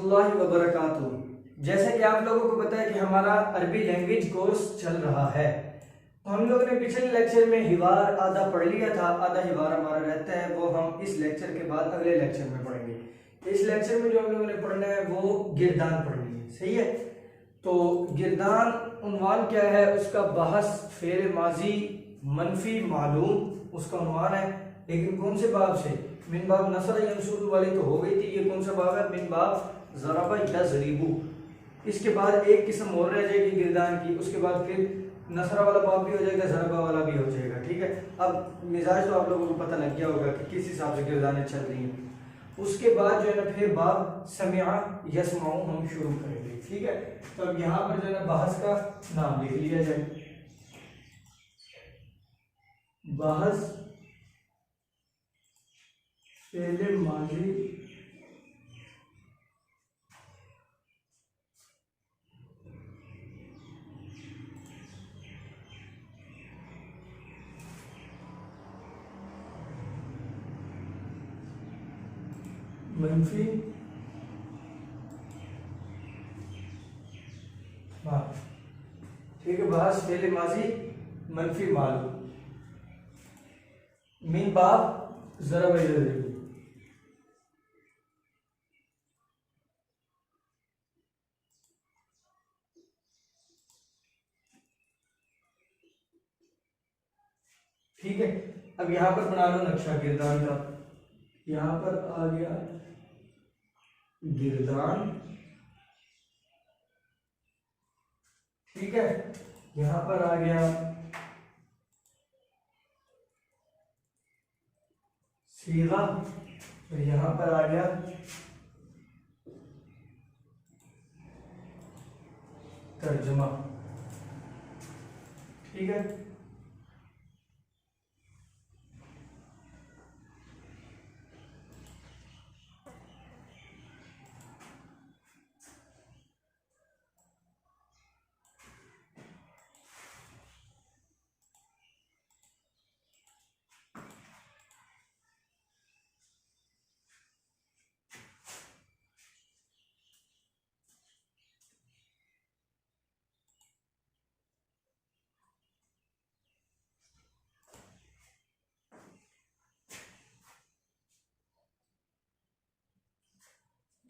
रहमतुल्लाहि व बरकातुहू। जैसे कि आप लोगों को पता है कि हमारा अरबी लैंग्वेज कोर्स चल रहा है, तो हम लोगों ने पिछले लेक्चर में हिवार आधा पढ़ लिया था, आधा हिवार हमारा रहता है, वो हम इस लेक्चर के बाद अगले लेक्चर में पढ़ेंगे। इस लेक्चर में जो हम लोगों ने पढ़ना है वो गिरदान पढ़नी है, सही है। तो गिरदान उन्वान क्या है उसका, बहस फेल माजी मनफी मालूम उसका उन्वान है, लेकिन कौन से बाब से, मिन बाब नसर यंसुर वाली तो हो गई थी, ये कौन सा बाब है, मिन बाब ज़रबा यज़रिबु। इसके बाद एक किस्म और रह जाएगी गिरदान की, उसके बाद फिर नसरा वाला बाब भी हो जाएगा, ज़रबा वाला भी हो जाएगा, ठीक है। अब मिजाज तो आप लोगों को पता लग गया होगा कि किस हिसाब से गिरदानें चल रही हैं। उसके बाद जो है ना फिर बाब समिआ यस्माउ हम शुरू करेंगे, ठीक है। तो अब यहाँ पर जो है ना बहस का नाम लिख लिया जाए, बहस फेल माजी मनफी माल, ठीक है। बहस फेल माजी मनफी मालूम मिन बाब ज़रब यज़रिबु। ठीक है। अब यहां पर बना लो नक्शा गिरदान का, यहां पर आ गया गिरदान, ठीक है। यहां पर आ गया सीगा और यहां पर आ गया तर्जुमा, ठीक है।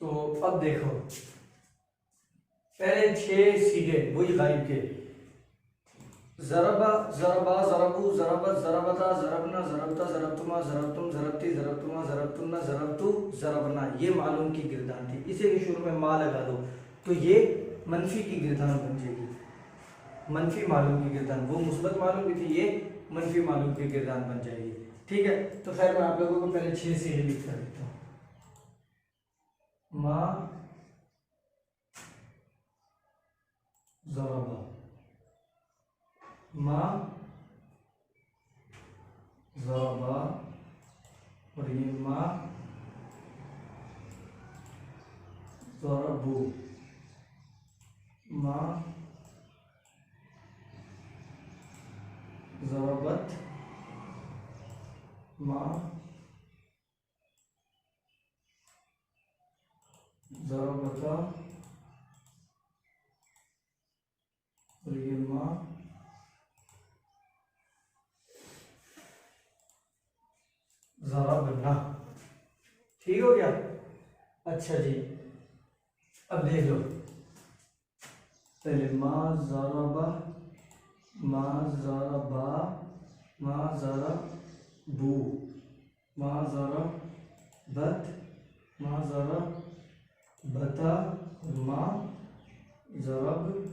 तो अब देखो पहले 6 सीधे वही गायब के, ज़रबा ज़रबा ज़रबू ज़रबत ज़रबता ज़रबना ज़रबता ज़रबतुमा ज़रबतुम ज़रबती ज़रबतुमा ज़रबतुन्ना ज़रबतु ज़रबना, ये मालूम की गिरदान थी। इसे भी शुरू में मा लगा दो तो ये मनफी की गिरदान बन जाएगी, मनफी मालूम की गिरदान, वो मुस्बत मालूम की थी, ये मनफी मालूम की गिरदान बन जाएगी, ठीक है। तो खैर मैं आप लोगों को पहले 6 सीधे लिख कर देता हूँ, मा ज़रबा, मा ज़रबा और ये मा ज़रबू, मा ज़रबत, मा ज़रबता और ये मा ज़रबना, ठीक हो गया। अच्छा जी, अब देख लो पहले मा ज़रबा, मा ज़रबा, मा ज़रबू, मा ज़रबत, मा ज़रबता, मा ज़रबना।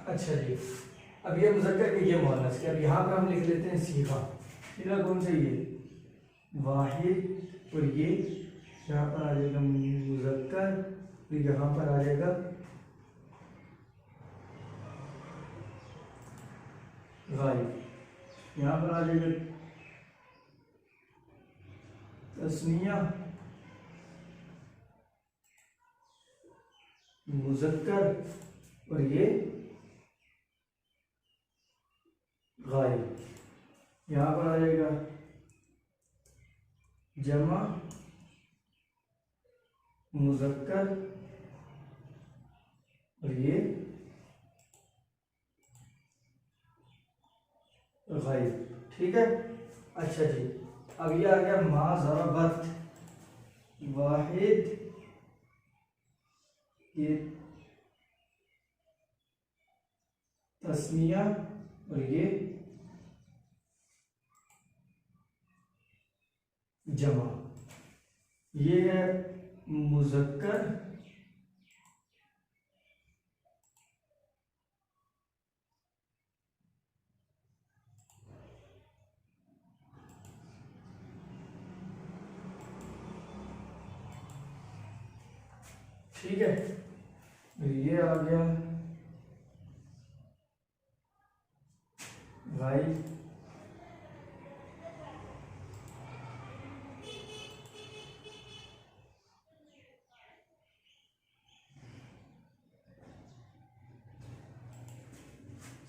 अच्छा जी, अब ये मुज़क्कर के ये मुअन्नस के, अब यहाँ पर हम लिख लेते हैं सीगा। सीगा कौन सा, ये वाहिद और ये यहाँ पर आ जाएगा मुज़क्कर, तो यहाँ पर आ जाएगा गायब, यहाँ पर आ जाएगा तस्निया मुज़क्कर और ये गायब, यहाँ पर आ जाएगा जमा मुज़क्कर और ये गायब। ठीक है। अच्छा जी, अब ये आ गया मा ज़रबत, वाहिद ये तस्निया और ये जमा, ये है मुज़क्कर ठीक है। ये आ गया गायब,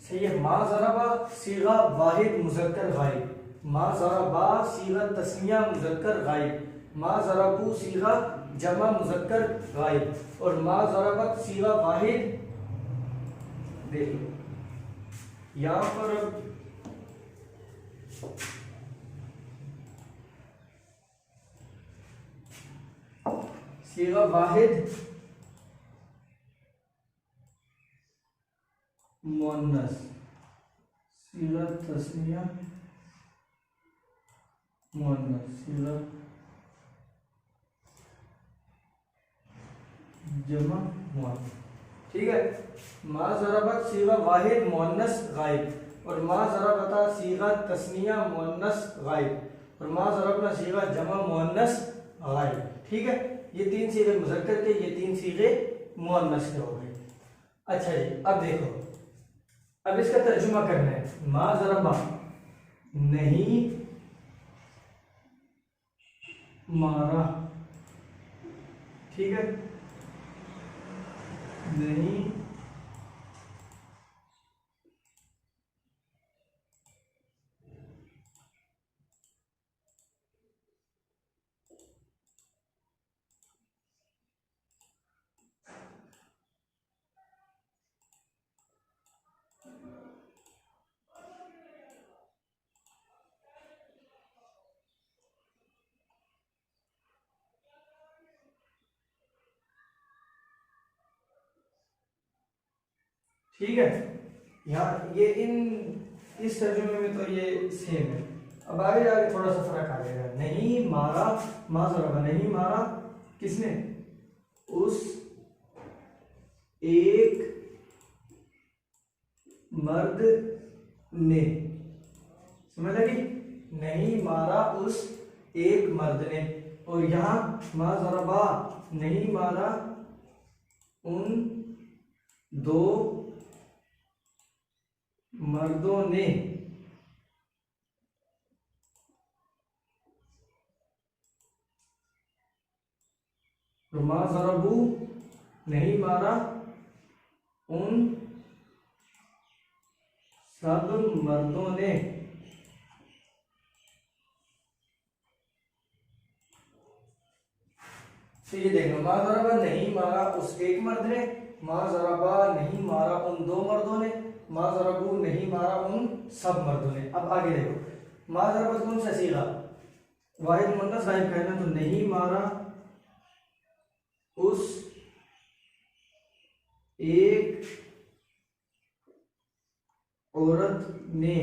सही है। मा ज़रबा सीगा वाहिद मुज़क्कर गायब, मा ज़रबा सीगा तस्निया मुज़क्कर गायब, मा ज़रबू सीगा जमा मुज़क्कर गायब, और मा ज़रबत सीगा वाहिद। देख लो यहाँ पर अब सीगा वाहिद मुअन्नस, सीगा तस्निया मुअन्नस, सीगा जमा मुअन्नस। ठीक है। मा ज़रबत सीगा वाहिद मुअन्नस गायब, और मा ज़रबता सीगा तस्निया मुअन्नस गायब, और मा ज़रबना सीगा जमा मुअन्नस गायब। ठीक है। ये तीन सीगे मुज़क्कर के, ये तीन सीगे मुअन्नस के हो गए। अच्छा जी, अब देखो, अब इसका तर्जुमा करना है। मा ज़रबा नहीं मारा, ठीक है, नहीं ठीक है। यहाँ ये इस तर्जुमे में तो ये सेम है। अब आगे जाके थोड़ा सा फर्क आ जाएगा। नहीं मारा, मा ज़रबा नहीं मारा किसने, उस एक मर्द ने, समझ लगी, नहीं मारा उस एक मर्द ने। और यहाँ मा ज़रबा नहीं मारा उन दो मर्दों ने, तो मा ज़रबू नहीं मारा उन सब मर्दों ने। तो ये देखो, मा ज़रबा नहीं मारा उस एक मर्द ने, मा ज़रबा नहीं मारा उन दो मर्दों ने, मा ज़रबू नहीं मारा उन सब मर्दों ने। अब आगे देखो, मा ज़रबा कौन सा सीगा, वाहिद मुअन्नस गायब कहना, तो नहीं मारा उस एक औरत ने।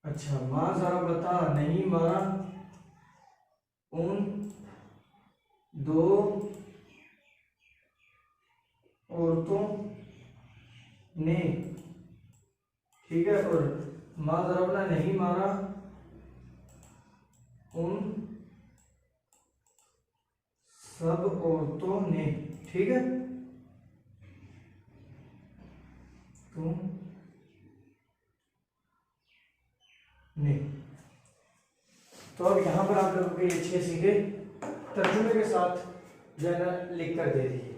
अच्छा, मा ज़रबता नहीं मारा उन दो औरतों ने, ठीक है, और मा ज़रबना नहीं मारा उन सब औरतों ने। ठीक है, तुम ने। तो अब यहाँ पर आप लोगों के ये 6 सीखे तर्जुमे के साथ जो है ना लिख कर दे दिए।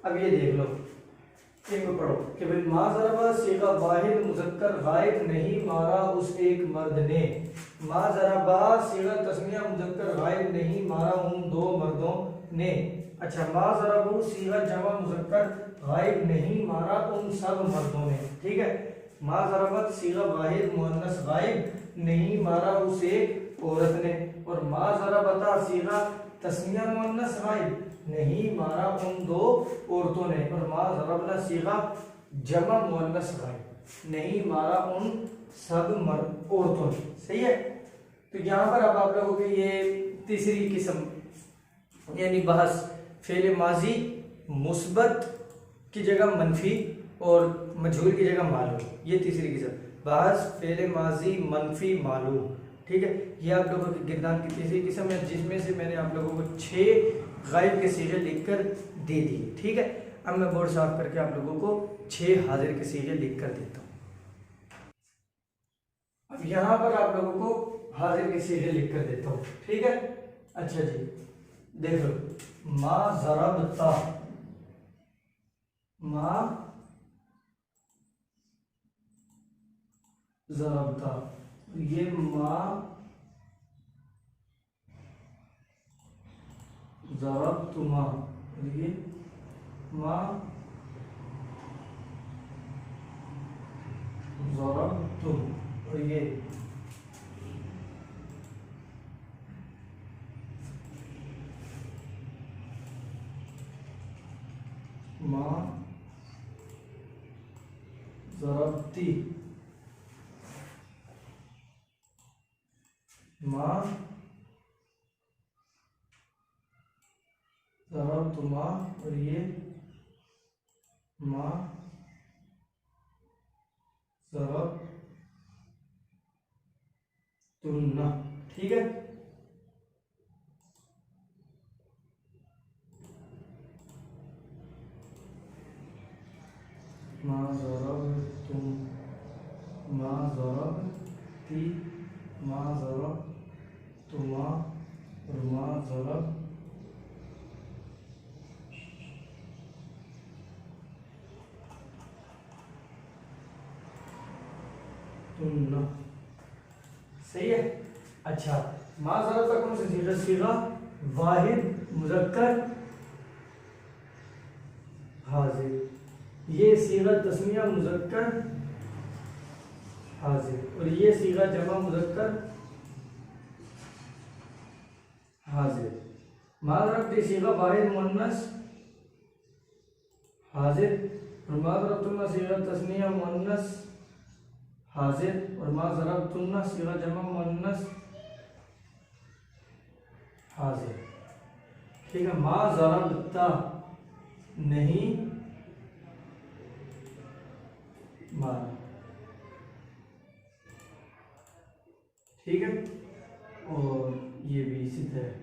अब ये देख लो, एक में पढ़ो कि भाई मा ज़रबा सीगा वाहिद मुज़क्कर गायब नहीं मारा उस एक मर्द ने। मा ज़रबा सीगा तस्निया मुज़क्कर गायब नहीं मारा उन दो मर्दों ने। अच्छा, मा ज़रबू सीगा जमा मुज़क्कर गायब नहीं मारा उन सब मर्दों ने। ठीक है, मा ज़रबत सीगा वाहिद मुअन्नस गायब नहीं मारा उस एक औरत ने। और मा ज़रबता सीगा तस्निया मुअन्नस गायब नहीं मारा उन दो औरतों ने। और मा ज़रबना सीगा जमा मुअन्नस गायब नहीं मारा उन सब मर्द औरतों ने। सही है। तो यहाँ पर अब आप लोगों की ये तीसरी किस्म यानी बहस फेल माजी मुस्बत की जगह मनफी और मजहूल की जगह मालूम, ये तीसरी किस्म बहस फेल माजी मनफी मालूम। ठीक है, ये आप लोगों की गिरदान की तीसरी किस्म है जिसमें से मैंने आप लोगों को 6 गायब के सीगे लिखकर दे दिए। ठीक है, अब मैं बोर्ड साफ करके आप लोगों को 6 हाजिर के सीगे लिखकर देता हूँ। अब यहाँ पर आप लोगों को हाजिर के सीगे लिखकर देता हूँ। ठीक है, अच्छा जी देख लो, मा ज़रबता, मा ज़रबता, ये मा ज़रबतुमा, ये मा ज़रबतुम, और ये मा ज़रबती, मा ज़रबतुमा, और ये मा ज़रबतुन्ना। ठीक है, मा ज़रबतुम, मा ज़रबती, मा ज़रबतुमा, और मा ज़रबतुन्ना। सही है। अच्छा, मा ज़रबता कौन सा सीगा? सीगा वाहिद मुज़क्कर हाजिर, ये सीगा तस्निया मुज़क्कर हाजिर, और ये सीगा जमा मुज़क्कर हाजिर। मा ज़रबती सीगा वाहिद मुअन्नस हाजिर, और मा ज़रबतुन्ना सीगा तस्निया मुअन्नस हाजिर, और मा ज़रबतुन्ना सीगा जमा मुअन्नस हाजिर। ठीक है, मा ज़रबता नहीं मारा। ठीक है, और ये भी इसी तरह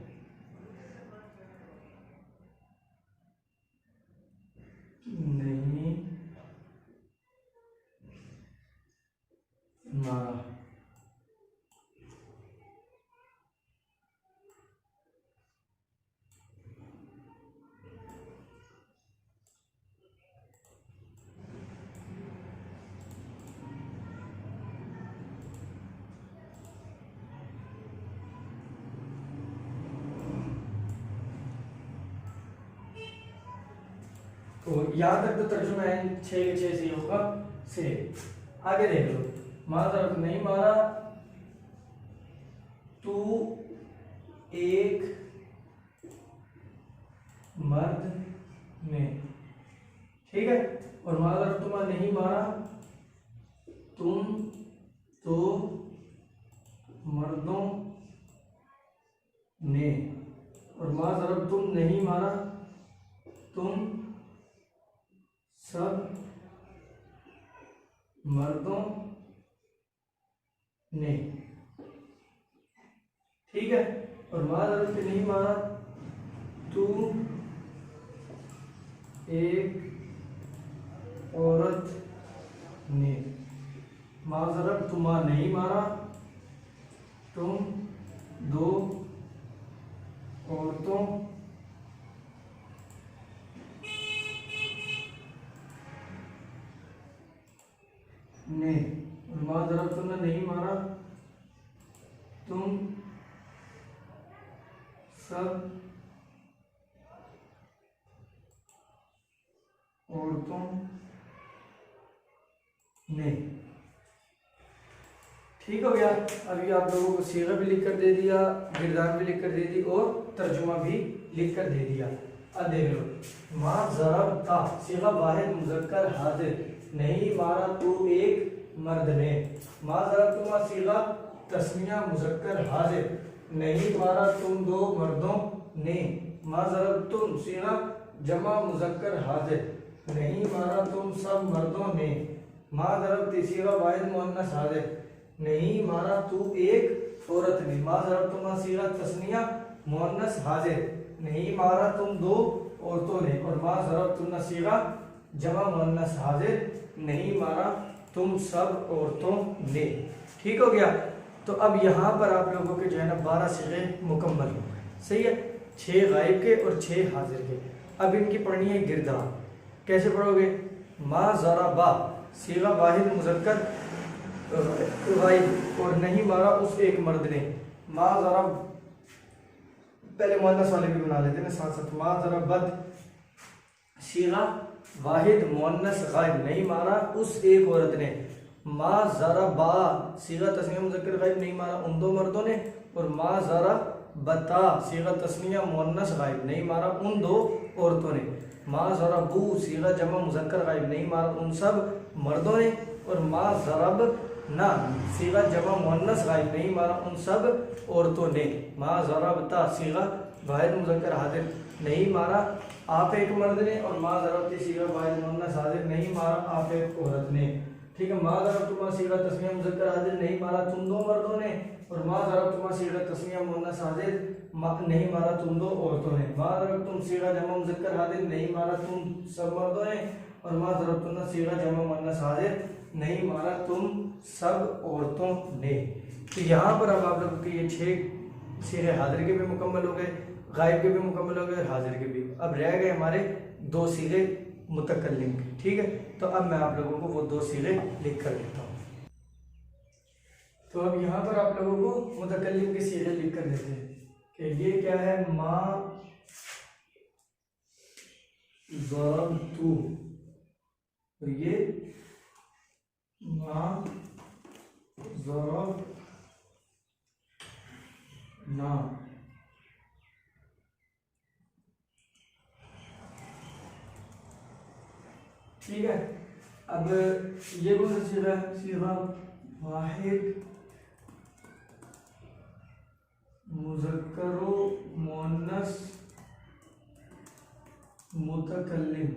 नहीं मारा। तो यहाँ तक तो तर्जुमा है 6 के 6 से होगा से। आगे देख लो, मा ज़रबत नहीं मारा तू एक मर्द ने। ठीक है, और मा ज़रबतुमा नहीं मारा तुम तो मर्दों ने। और मा ज़रबतुम नहीं मारा तुम सब मर्दों ने। ठीक है, और मा ज़रबत नहीं मारा तू एक औरत ने। मा ज़रबतुमा नहीं मारा तुम दो औरतों ने, और मा ज़रबतुन्ना नहीं मारा तुम सब औरतों ने। ठीक हो गया। अभी आप लोगों को सीगा भी लिख कर दे दिया, गिरदान भी लिख कर दे दी और तर्जुमा भी लिख कर दे दिया। अब देख लो, मा ज़रबता सीगा वाहिद मुज़क्कर हाजिर, नहीं मारा तू एक मर्द ने। मा ज़रबतुमा सीगा तस्निया मुज़क्कर हाजिर, नहीं मारा तुम दो मर्दों ने। मा ज़रबतुम सीगा जमा मुज़क्कर हाजिर, नहीं मारा तुम सब मर्दों ने। मा ज़रबती सीगा वाहिद मुअन्नस हाजिर, नहीं मारा तू एक औरत ने। मा ज़रबतुमा सीगा तस्निया मुअन्नस हाजिर, नहीं मारा तुम दो औरतों ने। और मा ज़रबतुन्ना सीगा जमा मुअन्नस हाजिर, नहीं मारा तुम सब औरतों ने। ठीक हो गया। तो अब यहाँ पर आप लोगों के जो है ना 12 सीगे मुकम्मल हो गए। सही है, 6 गायब के और 6 हाजिर के। अब इनकी पढ़नी है गिरदार। कैसे पढ़ोगे? मा ज़रबा सीगा वाहिद मुज़क्कर गायब, और नहीं मारा उस एक मर्द ने। मा ज़रब, पहले मुअन्नस वाले भी बना लेते हैं साथ साथ। मा ज़रबत सीगा वाहिद मुअन्नस गायब, नहीं मारा उस एक औरत ने। मा ज़रबा सीगा तस्निया मुज़क्कर गायब, नहीं मारा उन दो मर्दों ने। और मा ज़रबता सीगा तस्निया मुअन्नस गायब, नहीं मारा उन दो औरतों ने। मा ज़रबू सीगा जमा मुज़क्कर गायब, नहीं मारा उन सब मर्दों ने। और मा ज़रब ना सीगा जमा मुअन्नस गायब, नहीं मारा उन सब औरतों ने। मा ज़रबता सीगा वाहिद मुज़क्कर हाजिर, नहीं मारा आप एक मर्द ने। और मा ज़रबती सीगा वाहिद मुअन्नस हाजिर, नहीं मारा आप एक औरत ने। ठीक है। मा ज़रबतुमा सीगा तस्निया मुज़क्कर हाजिर, नहीं मारा तुम दो मर्दों ने। और मा ज़रबतुमा सीगा तस्निया मुअन्नस हाजिर, नहीं मारा तुम दो औरतों ने। मा ज़रबतुम सीगा जमा मुज़क्कर हाजिर, नहीं मारा तुम सब मर्दों ने। और मा ज़रबतुन्ना सीगा जमा मुअन्नस हाजिर, नहीं मारा तुम सब औरतों ने। तो यहाँ पर अब आप लोगों के ये 6 सीगे हाजिर के भी मुकम्मल हो गए, गायब के भी मुकम्मल हो गए और हाजिर के भी। अब रह गए हमारे 2 सीगे मुतकल्लिम के। ठीक है। तो अब मैं आप लोगों को वो 2 सीगे लिख कर देता हूँ। तो अब यहाँ पर आप लोगों को मुतकल्लिम के सीगे लिख कर देते हैं कि ये क्या है। मा ज़रबतु, और ये मा ज़रबना। ठीक है। अब ये कौन सा सीगा है? सीगा वाहिद मुज़क्करो मुअन्नस मुतकल्लिम,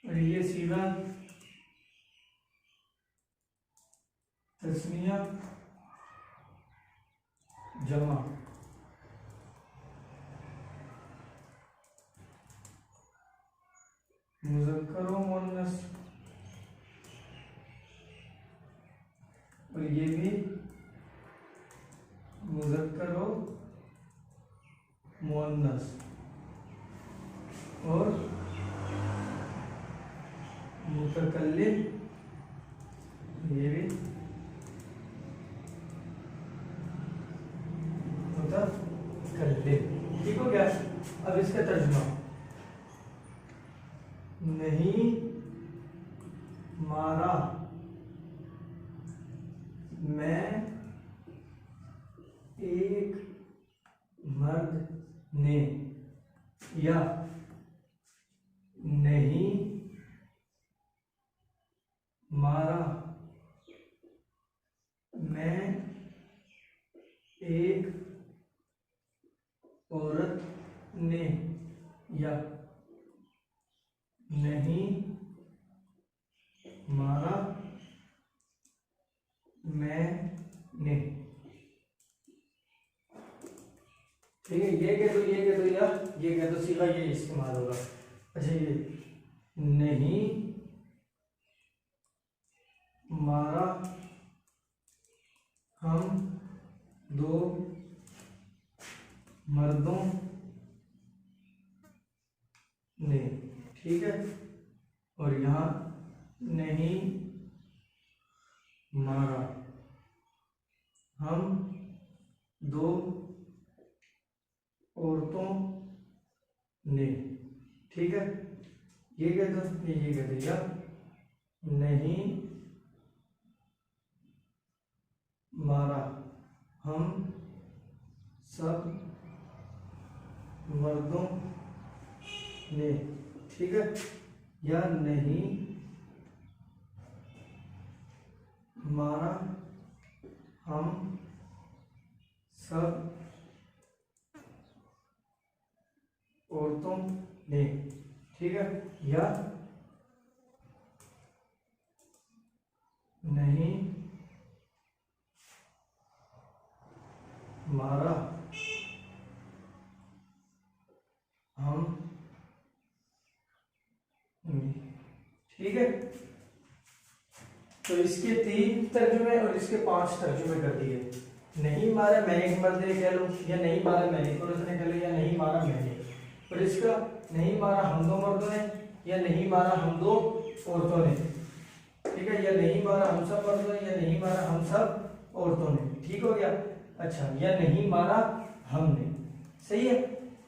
और ये सीगा तस्निया जमा। मुज़क्करो मुअन्नस, और ये भी मुज़क्करो मुअन्नस, और मुतकल्लिम ये भी मुतकल्लिम। ठीक हो गया। अब इसका तर्जुमा, नहीं मारा मैं एक मर्द ने, या नहीं मारा मैं एक औरत ने, या नहीं मारा मैंने। ठीक है। ये कह दो, ये कह दो, या ये कह दो, सीधा ये इस्तेमाल होगा। अच्छा, ये नहीं मारा हम दो मर्दों ने। ठीक है। और यहाँ नहीं मारा हम दो औरतों ने। ठीक है, ये कहते ये कहते या नहीं मारा हम सब मर्दों ने। ठीक है, या नहीं मारा हम सब औरतों ने। ठीक है, या नहीं मारा हम। ठीक है, तो इसके 3 तर्जुमे और इसके 5 तर्जुमे कर दिए। नहीं मारा मैं एक मर्द ने कह लो, या नहीं मारा मैं एक औरत ने कह लो, या नहीं मारा मैंने। और इसका नहीं मारा हम दो मर्दों ने, या नहीं मारा हम दो औरतों ने। ठीक है, या नहीं मारा हम सब मर्दों ने, या नहीं मारा हम सब औरतों ने। ठीक हो गया। अच्छा, या नहीं मारा हमने। सही है,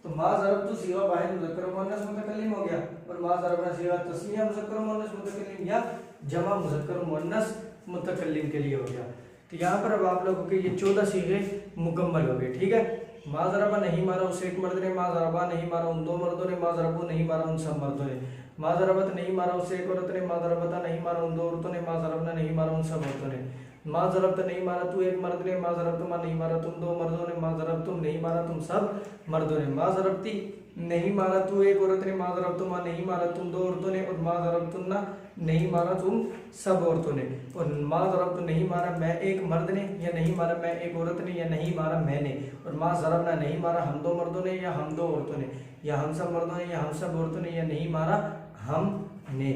तो मा ज़रबतु सीगा वाहिद मुज़क्कर मुअन्नस मुतकल्लिम हो गया, और मा ज़रबना सीगा तस्निया मुज़क्कर मुअन्नस मुतकल्लिम या जमा मुज़क्कर मुअन्नस मुतकल्लिम के लिए हो गया। तो यहाँ पर अब आप लोगों के ये 14 सीगे मुकम्मल हो गए। ठीक है, मा ज़रबा नहीं मारा उस एक मर्द ने, मा ज़रबा नहीं मारा उन दो मर्दों ने, मा ज़रबू नहीं मारा उन सब मर्दों ने, मा ज़रबत नहीं मारा उस एक औरत ने, मा ज़रबता नहीं मारा उन दो औरतों ने, मा ज़रबना नहीं मारा उन सब औरतों ने, मा ज़रबत नहीं मारा तू एक मर्द ने, मा ज़रबतुमा नहीं मारा तुम दो मर्दों ने, मा ज़रबतुम नहीं मारा तुम सब मर्दों ने, मा ज़रबती नहीं मारा तू एक औरत ने, मा ज़रबतुमा नहीं मारा तुम दो औरतों ने, और मा ज़रबतुन्ना नहीं मारा तुम सब औरतों ने, और मा ज़रबतु नहीं मारा मैं एक मर्द ने, या नहीं मारा मैं एक औरत ने, या नहीं मारा मैंने, और मा ज़रबना नहीं मारा हम दो मर्दों ने, या हम दो औरतों ने, या हम सब मर्दों ने, या हम सब औरतों ने, या नहीं मारा हमने।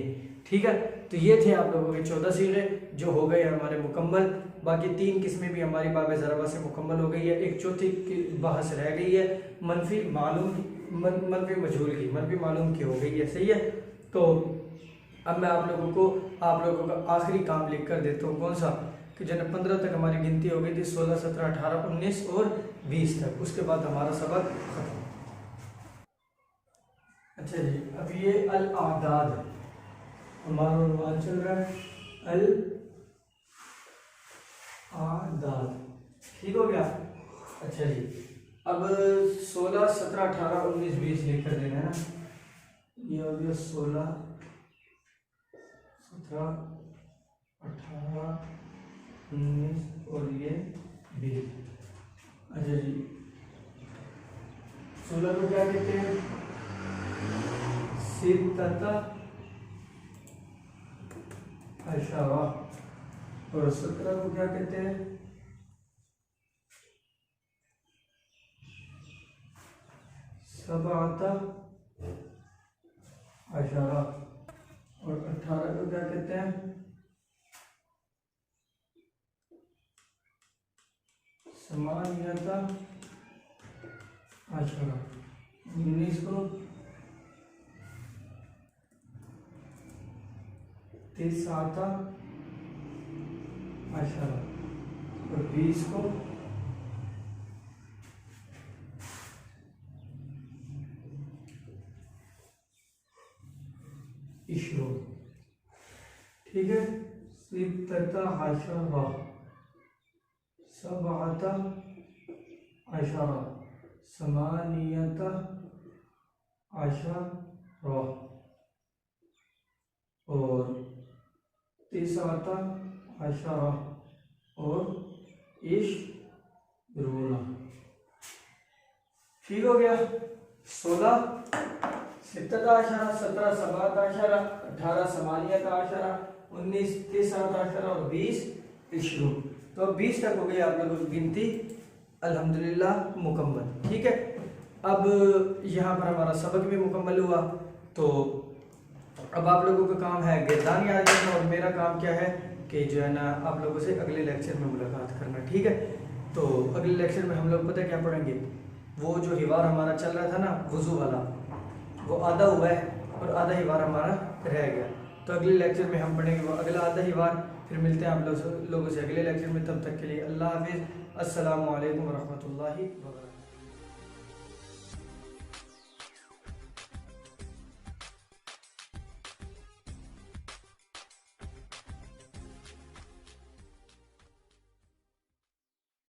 ठीक है, तो ये थे आप लोगों के 14 सीगे जो हो गए हमारे मुकम्मल। बाकी 3 किस्में भी हमारी बाब ज़रबा से मुकम्मल हो गई है। एक चौथी की बहस रह गई है, मनफी मालूम मनफी मजहूल की, मनफी मालूम की हो गई है। सही है, तो अब मैं आप लोगों का आखिरी काम लिख कर देता हूँ। कौन सा? कि जब 15 तक हमारी गिनती हो गई थी, 16, 17, 18, 19 और 20 तक। उसके बाद हमारा सबक खत्म। अच्छा जी, अब ये अल आदाद हमारा उन्वान चल रहा है, अल आदाद। ठीक हो गया। अच्छा जी, अब 16, 17, 18, 19, 20 लिख कर देना है ना। ये हो गया 16, 17, 18, 19 और ये 20। अच्छा जी, 16 को क्या कहते हैं? सित्तता अशरा। और 17 को क्या कहते हैं? सबअता अशरा। और 18 को क्या कहते हैं? समानियता अशरा। 19 को तिसाता अशरा। और 20 को इशरो। ठीक है, सित्तता अशरा, सबअता अशरा, समानियता अशरा और तिसाता अशरा और इशरूना। ठीक हो गया। 16 सित्तता अशरा, 17 सबअता अशरा, 18 समानियता अशरा, 19 तिसाता अशरा और 20 इशरू। तो अब 20 तक हो गई आप लोगों की गिनती अल्हम्दुलिल्लाह मुकम्मल। ठीक है, अब यहाँ पर हमारा सबक भी मुकम्मल हुआ। तो अब आप लोगों का काम है गिरदानी आ जाना, और मेरा काम क्या है कि जो है ना आप लोगों से अगले लेक्चर में मुलाकात करना। ठीक है, तो अगले लेक्चर में हम लोग पता क्या पढ़ेंगे? वो जो हिवार हमारा चल रहा था ना वुज़ू वाला, वो आधा हुआ है और आधा हिवार हमारा रह गया। तो अगले लेक्चर में हम पढ़ेंगे वो अगला आधा हिवार। फिर मिलते हैं आप लोगों से अगले लेक्चर में, तब तक के लिए अल्लाह हाफिज़। अस्सलामु अलैकुम वरहमतुल्लाहि वबरकातुहू।